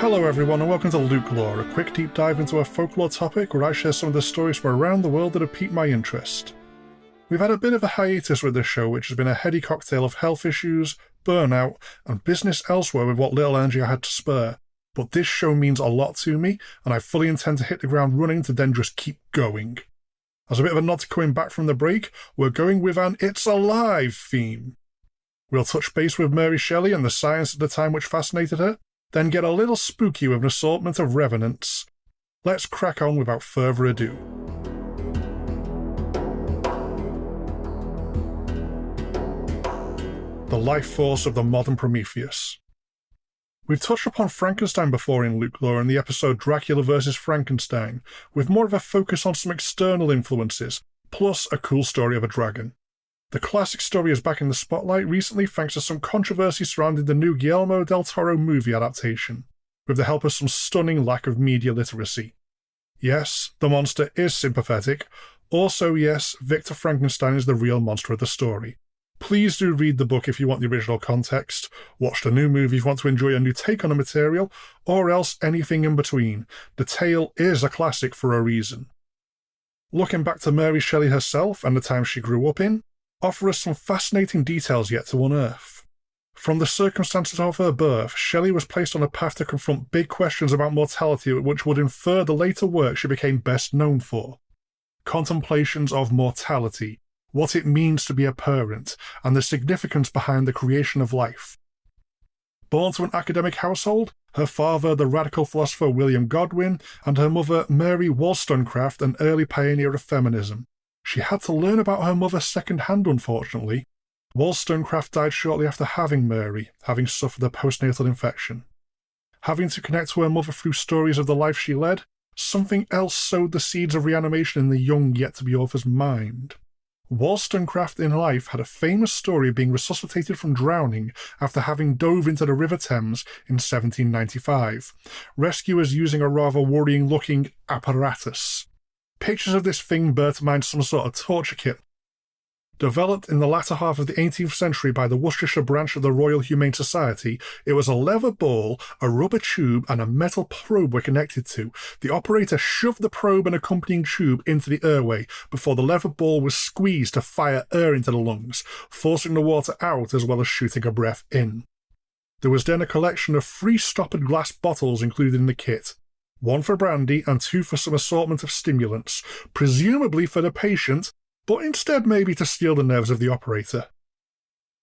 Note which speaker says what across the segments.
Speaker 1: Hello everyone and welcome to LukeLore, a quick deep dive into a folklore topic where I share some of the stories from around the world that have piqued my interest. We've had a bit of a hiatus with this show, which has been a heady cocktail of health issues, burnout, and business elsewhere with what little energy I had to spare. But this show means a lot to me, and I fully intend to hit the ground running to then just keep going. As a bit of a nod to coming back from the break, we're going with an It's Alive theme. We'll touch base with Mary Shelley and the science at the time which fascinated her, then get a little spooky with an assortment of revenants. Let's crack on without further ado. The life force of the modern Prometheus. We've touched upon Frankenstein before in LukeLore in the episode Dracula vs. Frankenstein, with more of a focus on some external influences, plus a cool story of a dragon. The classic story is back in the spotlight recently thanks to some controversy surrounding the new Guillermo Del Toro movie adaptation, with the help of some stunning lack of media literacy. Yes, the monster is sympathetic. Also, yes, Victor Frankenstein is the real monster of the story. Please do read the book if you want the original context, watch the new movie if you want to enjoy a new take on the material, or else anything in between. The tale is a classic for a reason. Looking back to Mary Shelley herself and the time she grew up in, offer us some fascinating details yet to unearth. From the circumstances of her birth, Shelley was placed on a path to confront big questions about mortality which would infer the later work she became best known for. Contemplations of mortality, what it means to be a parent, and the significance behind the creation of life. Born to an academic household, her father, the radical philosopher William Godwin, and her mother, Mary Wollstonecraft, an early pioneer of feminism. She had to learn about her mother second-hand, unfortunately. Wollstonecraft died shortly after having Mary, having suffered a postnatal infection. Having to connect to her mother through stories of the life she led, something else sowed the seeds of reanimation in the young yet-to-be author's mind. Wollstonecraft in life had a famous story of being resuscitated from drowning after having dove into the River Thames in 1795, rescuers using a rather worrying-looking apparatus. Pictures of this thing bear to mind some sort of torture kit. Developed in the latter half of the 18th century by the Worcestershire branch of the Royal Humane Society, it was a leather ball, a rubber tube, and a metal probe were connected to. The operator shoved the probe and accompanying tube into the airway before the leather ball was squeezed to fire air into the lungs, forcing the water out as well as shooting a breath in. There was then a collection of 3 stoppered glass bottles included in the kit. 1 for brandy and 2 for some assortment of stimulants, presumably for the patient, but instead maybe to steal the nerves of the operator.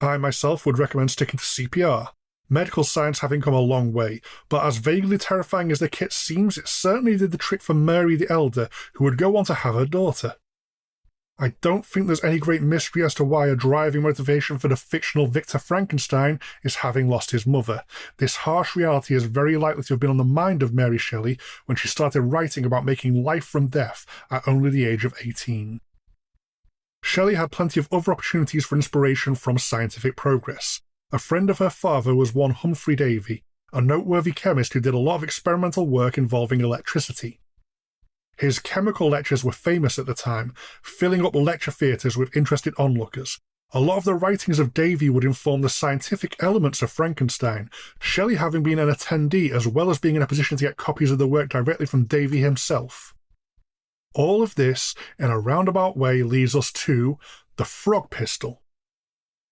Speaker 1: I myself would recommend sticking to CPR, medical science having come a long way, but as vaguely terrifying as the kit seems, it certainly did the trick for Mary the Elder, who would go on to have her daughter. I don't think there's any great mystery as to why a driving motivation for the fictional Victor Frankenstein is having lost his mother. This harsh reality is very likely to have been on the mind of Mary Shelley when she started writing about making life from death at only the age of 18. Shelley had plenty of other opportunities for inspiration from scientific progress. A friend of her father was one Humphrey Davy, a noteworthy chemist who did a lot of experimental work involving electricity. His chemical lectures were famous at the time, filling up lecture theatres with interested onlookers. A lot of the writings of Davy would inform the scientific elements of Frankenstein, Shelley having been an attendee as well as being in a position to get copies of the work directly from Davy himself. All of this, in a roundabout way, leads us to the frog pistol.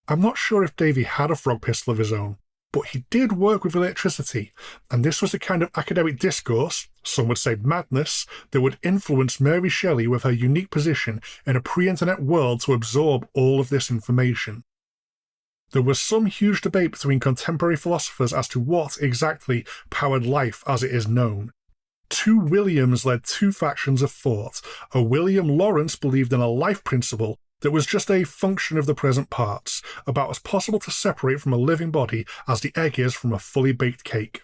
Speaker 1: I'm not sure if Davy had a frog pistol of his own, but he did work with electricity, and this was the kind of academic discourse, some would say madness, that would influence Mary Shelley with her unique position in a pre-internet world to absorb all of this information. There was some huge debate between contemporary philosophers as to what exactly powered life as it is known. 2 Williams led 2 factions of thought. A William Lawrence believed in a life principle that was just a function of the present parts, about as possible to separate from a living body as the egg is from a fully baked cake.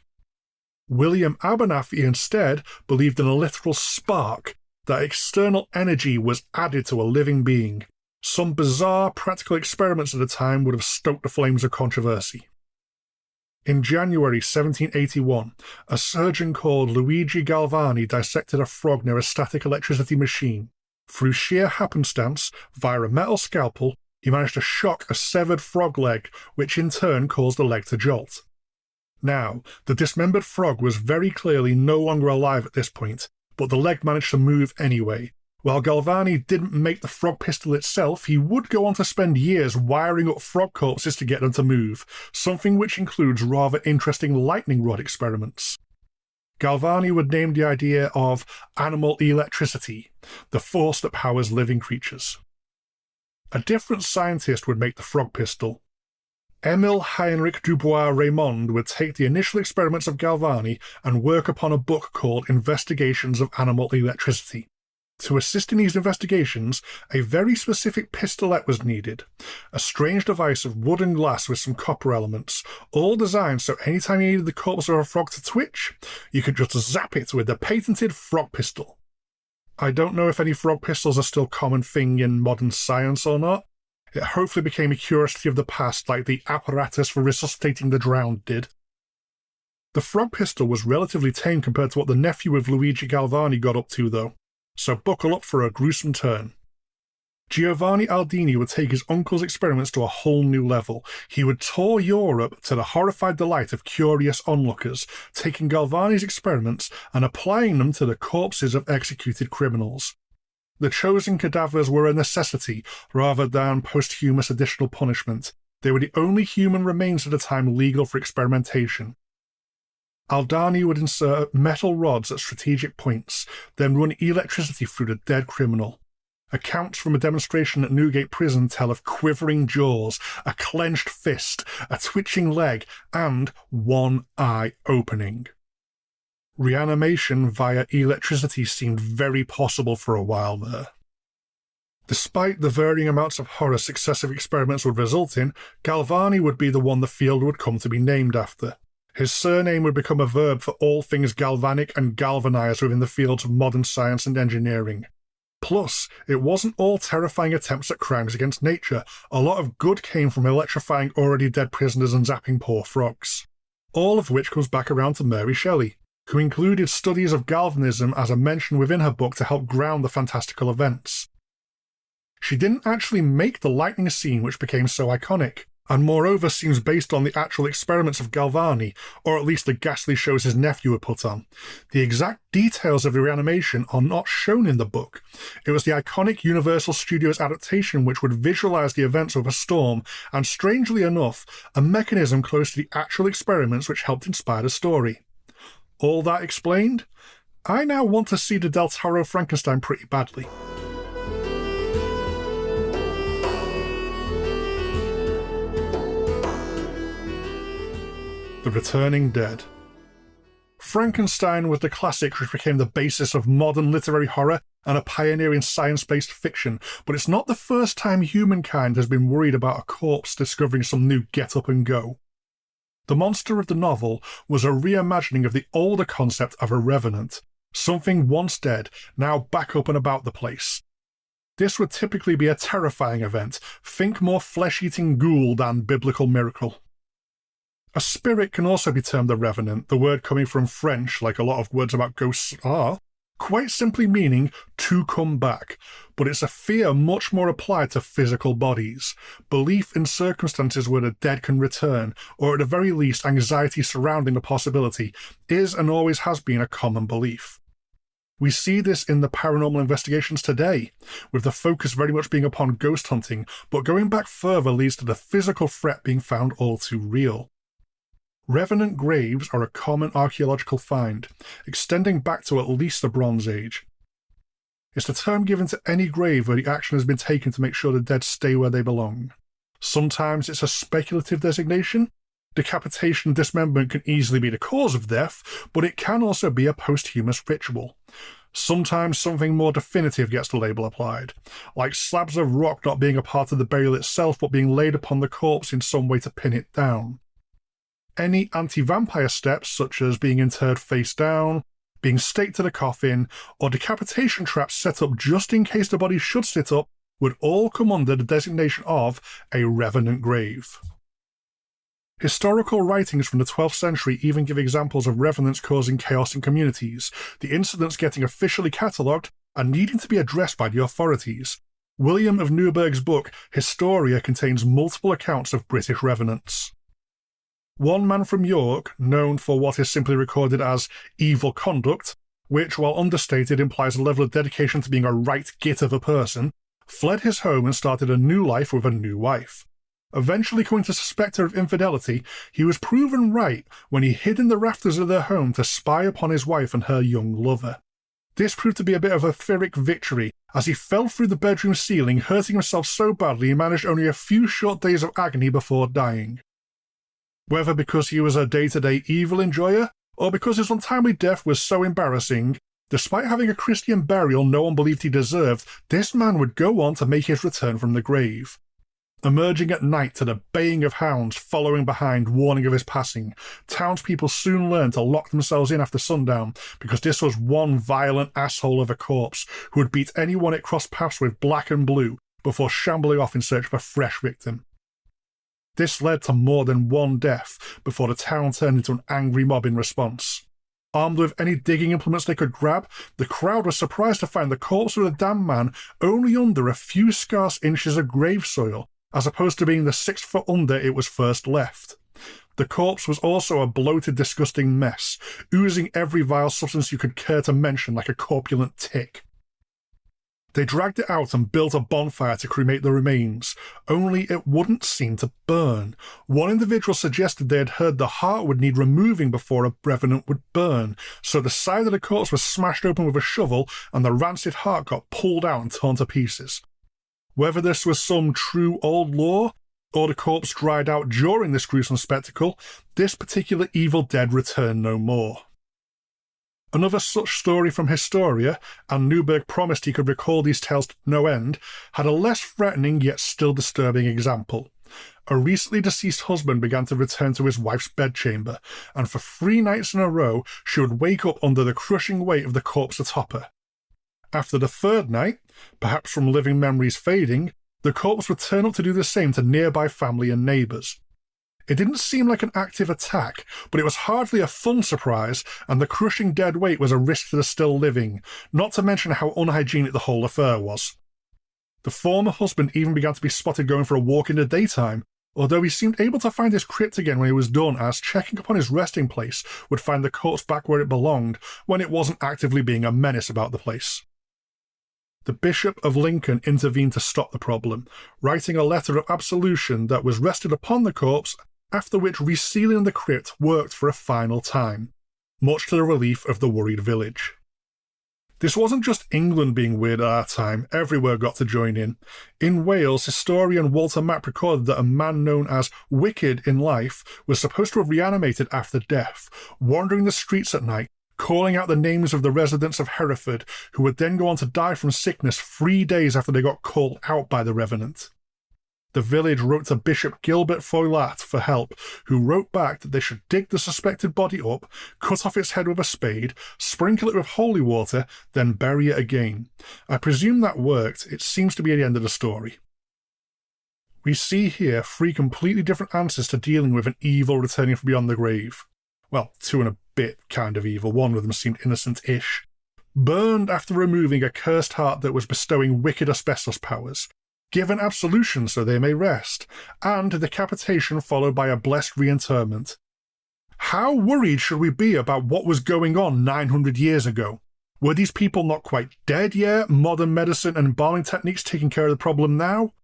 Speaker 1: William Abernathy instead believed in a literal spark, that external energy was added to a living being. Some bizarre practical experiments at the time would have stoked the flames of controversy. In January 1781, a surgeon called Luigi Galvani dissected a frog near a static electricity machine. Through sheer happenstance, via a metal scalpel, he managed to shock a severed frog leg, which in turn caused the leg to jolt. Now, the dismembered frog was very clearly no longer alive at this point, but the leg managed to move anyway. While Galvani didn't make the frog pistol itself, he would go on to spend years wiring up frog corpses to get them to move, something which includes rather interesting lightning rod experiments. Galvani would name the idea of animal electricity, the force that powers living creatures. A different scientist would make the frog pistol. Émile Heinrich Dubois-Reymond would take the initial experiments of Galvani and work upon a book called Investigations of Animal Electricity. To assist in these investigations, a very specific pistolet was needed, a strange device of wood and glass with some copper elements, all designed so anytime you needed the corpse of a frog to twitch, you could just zap it with the patented frog pistol. I don't know if any frog pistols are still a common thing in modern science or not. It hopefully became a curiosity of the past like the apparatus for resuscitating the drowned did. The frog pistol was relatively tame compared to what the nephew of Luigi Galvani got up to though, so buckle up for a gruesome turn. Giovanni Aldini would take his uncle's experiments to a whole new level. He would tour Europe to the horrified delight of curious onlookers, taking Galvani's experiments and applying them to the corpses of executed criminals. The chosen cadavers were a necessity rather than posthumous additional punishment. They were the only human remains at the time legal for experimentation. Aldani would insert metal rods at strategic points, then run electricity through the dead criminal. Accounts from a demonstration at Newgate Prison tell of quivering jaws, a clenched fist, a twitching leg, and one eye opening. Reanimation via electricity seemed very possible for a while there. Despite the varying amounts of horror successive experiments would result in, Galvani would be the one the field would come to be named after. His surname would become a verb for all things galvanic and galvanized within the fields of modern science and engineering. Plus, it wasn't all terrifying attempts at crimes against nature. A lot of good came from electrifying already dead prisoners and zapping poor frogs. All of which comes back around to Mary Shelley, who included studies of galvanism as a mention within her book to help ground the fantastical events. She didn't actually make the lightning scene which became so iconic, and moreover seems based on the actual experiments of Galvani, or at least the ghastly shows his nephew had put on. The exact details of the reanimation are not shown in the book. It was the iconic Universal Studios adaptation which would visualise the events of a storm, and strangely enough, a mechanism close to the actual experiments which helped inspire the story. All that explained, I now want to see the Del Toro Frankenstein pretty badly. The Returning Dead. Frankenstein was the classic which became the basis of modern literary horror and a pioneer in science-based fiction, but it's not the first time humankind has been worried about a corpse discovering some new get-up-and-go. The monster of the novel was a reimagining of the older concept of a revenant, something once dead, now back up and about the place. This would typically be a terrifying event, think more flesh-eating ghoul than biblical miracle. A spirit can also be termed a revenant, the word coming from French, like a lot of words about ghosts are, quite simply meaning to come back, but it's a fear much more applied to physical bodies, belief in circumstances where the dead can return, or at the very least anxiety surrounding the possibility, is and always has been a common belief. We see this in the paranormal investigations today, with the focus very much being upon ghost hunting, but going back further leads to the physical threat being found all too real. Revenant graves are a common archaeological find, extending back to at least the Bronze Age. It's the term given to any grave where the action has been taken to make sure the dead stay where they belong. Sometimes it's a speculative designation. Decapitation and dismemberment can easily be the cause of death, but it can also be a posthumous ritual. Sometimes something more definitive gets the label applied, like slabs of rock not being a part of the burial itself but being laid upon the corpse in some way to pin it down. Any anti-vampire steps, such as being interred face down, being staked to the coffin, or decapitation traps set up just in case the body should sit up, would all come under the designation of a revenant grave. Historical writings from the 12th century even give examples of revenants causing chaos in communities, the incidents getting officially catalogued and needing to be addressed by the authorities. William of Newburgh's book Historia contains multiple accounts of British revenants. One man from York, known for what is simply recorded as evil conduct, which, while understated, implies a level of dedication to being a right git of a person, fled his home and started a new life with a new wife. Eventually coming to suspect her of infidelity, he was proven right when he hid in the rafters of their home to spy upon his wife and her young lover. This proved to be a bit of a Pyrrhic victory, as he fell through the bedroom ceiling, hurting himself so badly he managed only a few short days of agony before dying. Whether because he was a day-to-day evil enjoyer, or because his untimely death was so embarrassing, despite having a Christian burial no one believed he deserved, this man would go on to make his return from the grave. Emerging at night to the baying of hounds following behind, warning of his passing, townspeople soon learned to lock themselves in after sundown because this was one violent asshole of a corpse who would beat anyone it crossed paths with black and blue before shambling off in search of a fresh victim. This led to more than one death before the town turned into an angry mob in response. Armed with any digging implements they could grab, the crowd was surprised to find the corpse of the damned man only under a few scarce inches of grave soil, as opposed to being the 6 foot under it was first left. The corpse was also a bloated, disgusting mess, oozing every vile substance you could care to mention like a corpulent tick. They dragged it out and built a bonfire to cremate the remains, only it wouldn't seem to burn. One individual suggested they had heard the heart would need removing before a revenant would burn, so the side of the corpse was smashed open with a shovel and the rancid heart got pulled out and torn to pieces. Whether this was some true old lore, or the corpse dried out during this gruesome spectacle, this particular evil dead returned no more. Another such story from Historia, and Newberg promised he could recall these tales to no end, had a less threatening yet still disturbing example. A recently deceased husband began to return to his wife's bedchamber, and for 3 nights in a row she would wake up under the crushing weight of the corpse atop her. After the 3rd night, perhaps from living memories fading, the corpse would turn up to do the same to nearby family and neighbours. It didn't seem like an active attack, but it was hardly a fun surprise, and the crushing dead weight was a risk to the still living, not to mention how unhygienic the whole affair was. The former husband even began to be spotted going for a walk in the daytime, although he seemed able to find his crypt again when he was done, as checking upon his resting place would find the corpse back where it belonged when it wasn't actively being a menace about the place. The Bishop of Lincoln intervened to stop the problem, writing a letter of absolution that was rested upon the corpse, after which resealing the crypt worked for a final time, much to the relief of the worried village. This wasn't just England being weird at our time, everywhere got to join in. In Wales, historian Walter Mapp recorded that a man known as Wicked in life was supposed to have reanimated after death, wandering the streets at night, calling out the names of the residents of Hereford, who would then go on to die from sickness 3 days after they got called out by the revenant. The village wrote to Bishop Gilbert Foylat for help, who wrote back that they should dig the suspected body up, cut off its head with a spade, sprinkle it with holy water, then bury it again. I presume that worked. It seems to be the end of the story. We see here 3 completely different answers to dealing with an evil returning from beyond the grave. Well, 2 and a bit kind of evil. One of them seemed innocent-ish. Burned after removing a cursed heart that was bestowing wicked asbestos powers. Given absolution so they may rest, and decapitation followed by a blessed reinterment. How worried should we be about what was going on 900 years ago? Were these people not quite dead yet? Modern medicine and embalming techniques taking care of the problem now?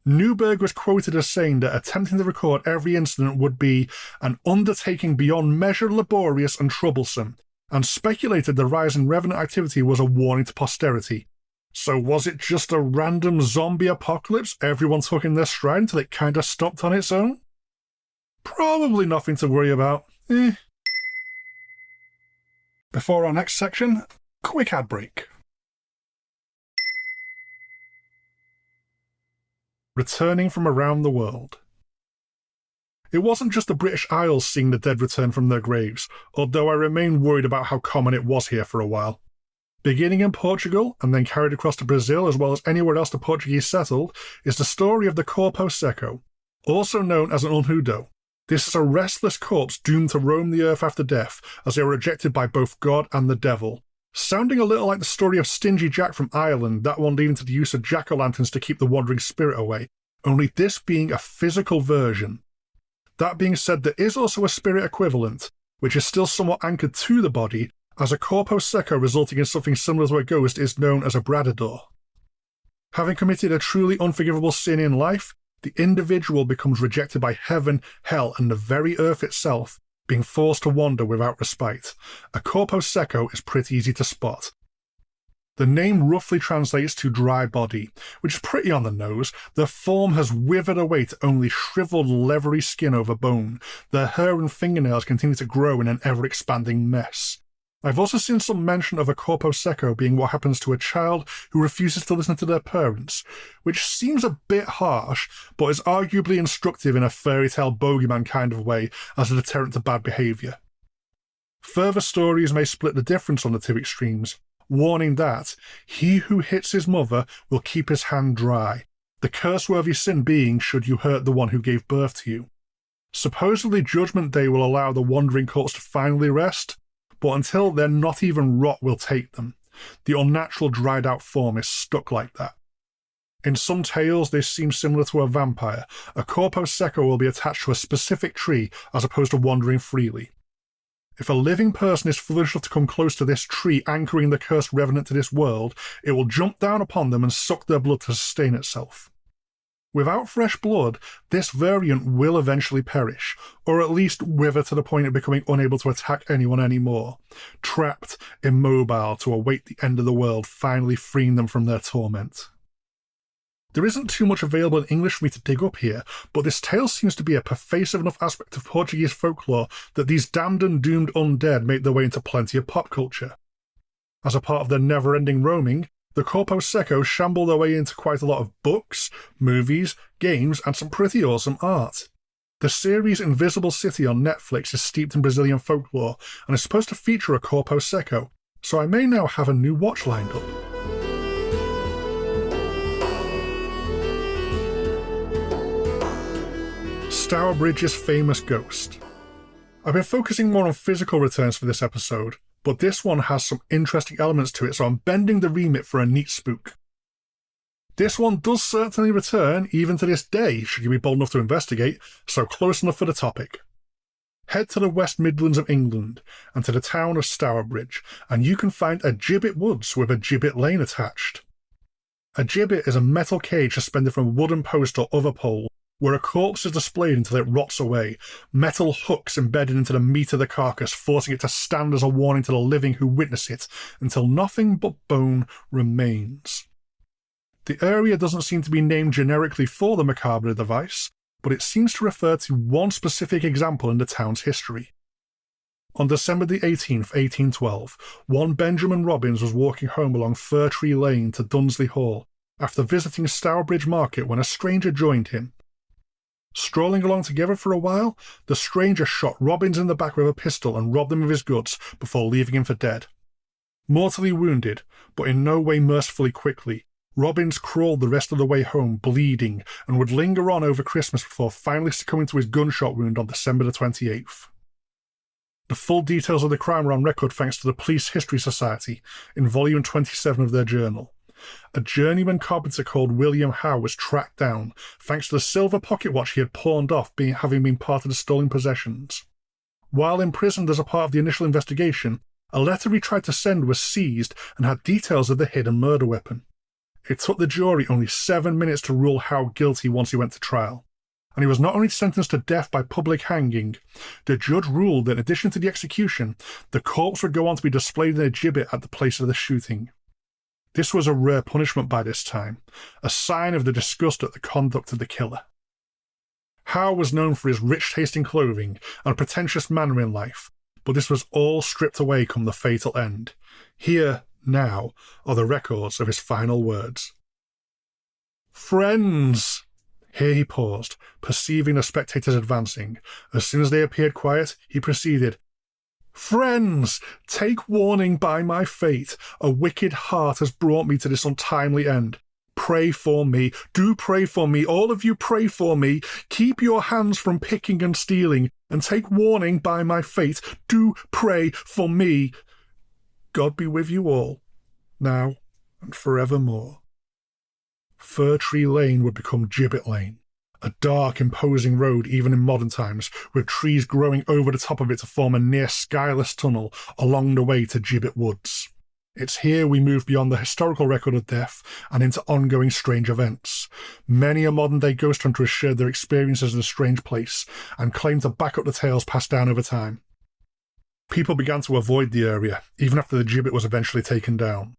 Speaker 1: Newberg was quoted as saying that attempting to record every incident would be an undertaking beyond measure laborious and troublesome, and speculated the rise in revenant activity was a warning to posterity. So was it just a random zombie apocalypse everyone took in their stride until it kinda stopped on its own? Probably nothing to worry about. Before our next section, quick ad break. Returning from around the world. It wasn't just the British Isles seeing the dead return from their graves, although I remain worried about how common it was here for a while. Beginning in Portugal and then carried across to Brazil as well as anywhere else the Portuguese settled, is the story of the corpo seco, also known as an unhudo. This is a restless corpse doomed to roam the earth after death, as they were rejected by both God and the devil. Sounding a little like the story of Stingy Jack from Ireland, that one leading to the use of jack-o'-lanterns to keep the wandering spirit away, only this being a physical version. That being said, there is also a spirit equivalent, which is still somewhat anchored to the body, as a corpo secco resulting in something similar to a ghost is known as a bradador. Having committed a truly unforgivable sin in life, the individual becomes rejected by heaven, hell, and the very earth itself, being forced to wander without respite. A corpo secco is pretty easy to spot. The name roughly translates to dry body, which is pretty on the nose. Their form has withered away to only shriveled, leathery skin over bone. Their hair and fingernails continue to grow in an ever-expanding mess. I've also seen some mention of a corpo secco being what happens to a child who refuses to listen to their parents, which seems a bit harsh, but is arguably instructive in a fairy tale bogeyman kind of way as a deterrent to bad behaviour. Further stories may split the difference on the two extremes, warning that he who hits his mother will keep his hand dry, the curse-worthy sin being should you hurt the one who gave birth to you. Supposedly Judgment Day will allow the wandering cults to finally rest, but until then not even rot will take them. The unnatural dried out form is stuck like that. In some tales they seem similar to a vampire. A corpo secco will be attached to a specific tree as opposed to wandering freely. If a living person is foolish enough to come close to this tree anchoring the cursed revenant to this world, it will jump down upon them and suck their blood to sustain itself. Without fresh blood, this variant will eventually perish, or at least wither to the point of becoming unable to attack anyone anymore, trapped, immobile, to await the end of the world finally freeing them from their torment. There isn't too much available in English for me to dig up here, but this tale seems to be a pervasive enough aspect of Portuguese folklore that these damned and doomed undead make their way into plenty of pop culture. As a part of their never-ending roaming, the corpo secco shamble their way into quite a lot of books, movies, games, and some pretty awesome art. The series Invisible City on Netflix is steeped in Brazilian folklore and is supposed to feature a corpo secco, so I may now have a new watch lined up. Stourbridge's famous ghost. I've been focusing more on physical returns for this episode, but this one has some interesting elements to it, so I'm bending the remit for a neat spook. This one does certainly return, even to this day, should you be bold enough to investigate, so close enough for the topic. Head to the West Midlands of England, and to the town of Stourbridge, and you can find a gibbet woods with a gibbet lane attached. A gibbet is a metal cage suspended from a wooden post or other pole, where a corpse is displayed until it rots away, metal hooks embedded into the meat of the carcass, forcing it to stand as a warning to the living who witness it, until nothing but bone remains. The area doesn't seem to be named generically for the macabre device, but it seems to refer to one specific example in the town's history. On December the 18th, 1812, one Benjamin Robbins was walking home along Fir Tree Lane to Dunsley Hall after visiting Stourbridge Market when a stranger joined him. Strolling along together for a while, the stranger shot Robbins in the back with a pistol and robbed him of his goods before leaving him for dead. Mortally wounded, but in no way mercifully quickly, Robbins crawled the rest of the way home bleeding and would linger on over Christmas before finally succumbing to his gunshot wound on December the 28th. The full details of the crime are on record thanks to the Police History Society in volume 27 of their journal. A journeyman carpenter called William Howe was tracked down, thanks to the silver pocket watch he had pawned off having been part of the stolen possessions. While imprisoned as a part of the initial investigation, a letter he tried to send was seized and had details of the hidden murder weapon. It took the jury only 7 minutes to rule Howe guilty once he went to trial, and he was not only sentenced to death by public hanging, the judge ruled that in addition to the execution, the corpse would go on to be displayed in a gibbet at the place of the shooting. This was a rare punishment by this time, a sign of the disgust at the conduct of the killer. Howe was known for his rich-tasting clothing and a pretentious manner in life, but this was all stripped away come the fatal end. Here, now, are the records of his final words. "Friends!" Here he paused, perceiving the spectators advancing. As soon as they appeared quiet, he proceeded, "Friends, take warning by my fate. A wicked heart has brought me to this untimely end. Pray for me. Do pray for me. All of you pray for me. Keep your hands from picking and stealing, and take warning by my fate. Do pray for me. God be with you all, now and forevermore." Fir Tree Lane would become Gibbet Lane, A dark, imposing road even in modern times, with trees growing over the top of it to form a near skyless tunnel along the way to Gibbet Woods. It's here we move beyond the historical record of death and into ongoing strange events. Many a modern-day ghost hunter has shared their experiences in a strange place and claimed to back up the tales passed down over time. People began to avoid the area, even after the gibbet was eventually taken down.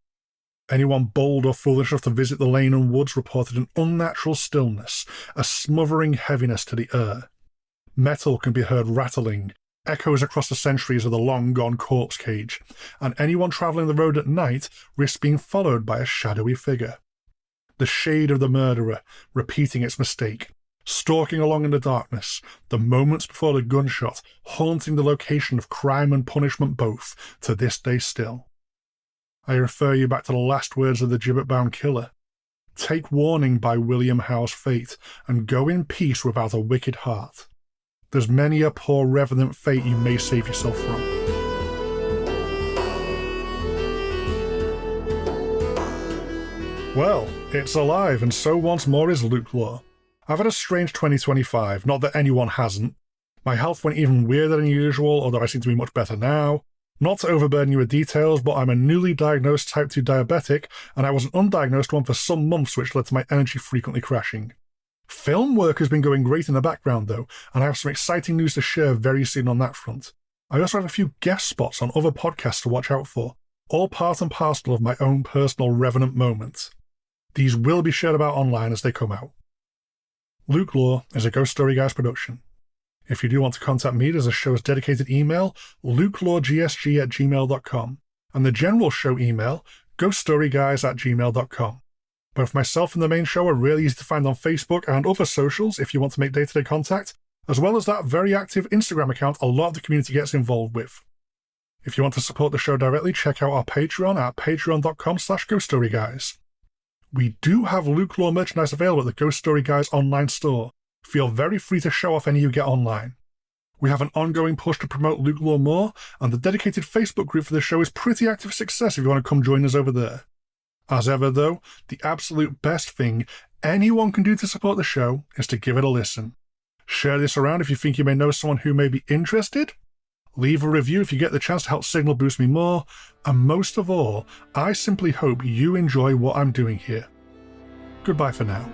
Speaker 1: Anyone bold or foolish enough to visit the lane and woods reported an unnatural stillness, a smothering heaviness to the air. Metal can be heard rattling, echoes across the centuries of the long-gone corpse cage, and anyone travelling the road at night risks being followed by a shadowy figure. The shade of the murderer, repeating its mistake, stalking along in the darkness, the moments before the gunshot, haunting the location of crime and punishment both, to this day still. I refer you back to the last words of the gibbet-bound killer. Take warning by William Howe's fate, and go in peace without a wicked heart. There's many a poor revenant fate you may save yourself from. Well, it's alive, and so once more is LukeLore. I've had a strange 2025, not that anyone hasn't. My health went even weirder than usual, although I seem to be much better now. Not to overburden you with details, but I'm a newly diagnosed type 2 diabetic, and I was an undiagnosed one for some months, which led to my energy frequently crashing. Film work has been going great in the background though, and I have some exciting news to share very soon on that front. I also have a few guest spots on other podcasts to watch out for, all part and parcel of my own personal revenant moment. These will be shared about online as they come out. LukeLore is a Ghost Story Guys production. If you do want to contact me, there's a show's dedicated email, lukeloregsg@gmail.com, and the general show email, ghoststoryguys@gmail.com. Both myself and the main show are really easy to find on Facebook and other socials if you want to make day-to-day contact, as well as that very active Instagram account a lot of the community gets involved with. If you want to support the show directly, check out our Patreon at patreon.com/ghoststoryguys. We do have LukeLore merchandise available at the Ghost Story Guys online store. Feel very free to show off any you get online. We have an ongoing push to promote LukeLore more, and the dedicated Facebook group for the show is pretty active success if you want to come join us over there. As ever though, the absolute best thing anyone can do to support the show is to give it a listen. Share this around if you think you may know someone who may be interested. Leave a review if you get the chance to help signal boost me more, and most of all, I simply hope you enjoy what I'm doing here. Goodbye for now.